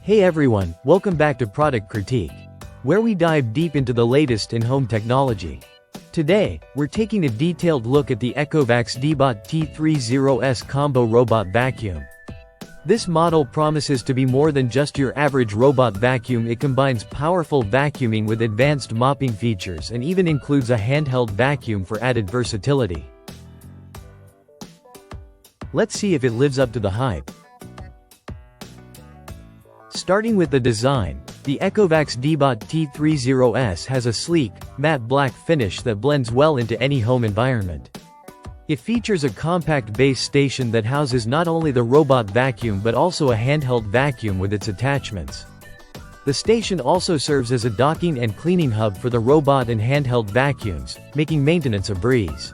Hey everyone, welcome back to Product Critique, where we dive deep into the latest in home technology. Today, we're taking a detailed look at the Ecovacs Deebot T30S Combo robot vacuum. This model promises to be more than just your average robot vacuum. It combines powerful vacuuming with advanced mopping features and even includes a handheld vacuum for added versatility. Let's see if it lives up to the hype. Starting with the design, the Ecovacs Deebot T30S has a sleek, matte black finish that blends well into any home environment. It features a compact base station that houses not only the robot vacuum but also a handheld vacuum with its attachments. The station also serves as a docking and cleaning hub for the robot and handheld vacuums, making maintenance a breeze.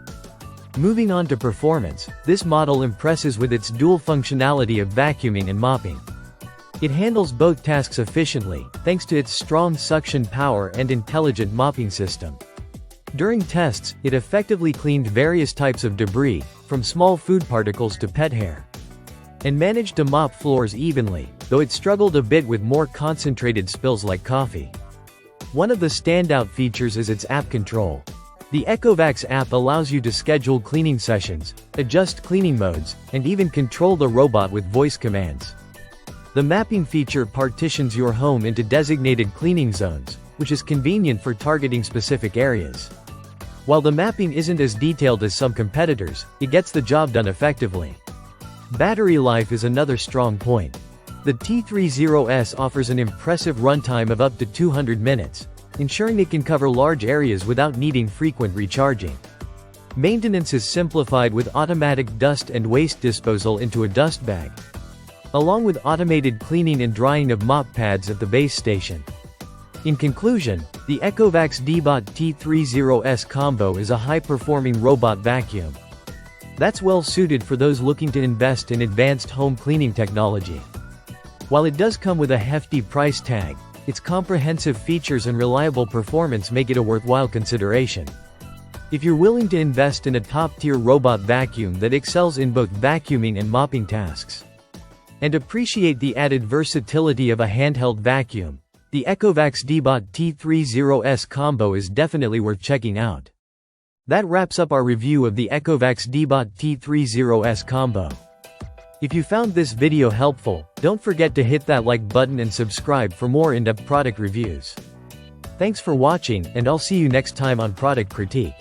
Moving on to performance, this model impresses with its dual functionality of vacuuming and mopping. It handles both tasks efficiently, thanks to its strong suction power and intelligent mopping system. During tests, it effectively cleaned various types of debris, from small food particles to pet hair, and managed to mop floors evenly, though it struggled a bit with more concentrated spills like coffee. One of the standout features is its app control. The Ecovacs app allows you to schedule cleaning sessions, adjust cleaning modes, and even control the robot with voice commands. The mapping feature partitions your home into designated cleaning zones, which is convenient for targeting specific areas. While the mapping isn't as detailed as some competitors, it gets the job done effectively. Battery life is another strong point. The T30S offers an impressive runtime of up to 200 minutes, ensuring it can cover large areas without needing frequent recharging. Maintenance is simplified with automatic dust and waste disposal into a dust bag, along with automated cleaning and drying of mop pads at the base station. In conclusion, the Ecovacs Deebot T30S Combo is a high-performing robot vacuum that's well suited for those looking to invest in advanced home cleaning technology. While it does come with a hefty price tag, its comprehensive features and reliable performance make it a worthwhile consideration. If you're willing to invest in a top-tier robot vacuum that excels in both vacuuming and mopping tasks, and appreciate the added versatility of a handheld vacuum, the Ecovacs Deebot T30S Combo is definitely worth checking out. That wraps up our review of the Ecovacs Deebot T30S Combo. If you found this video helpful, don't forget to hit that like button and subscribe for more in-depth product reviews. Thanks for watching, and I'll see you next time on Product Critique.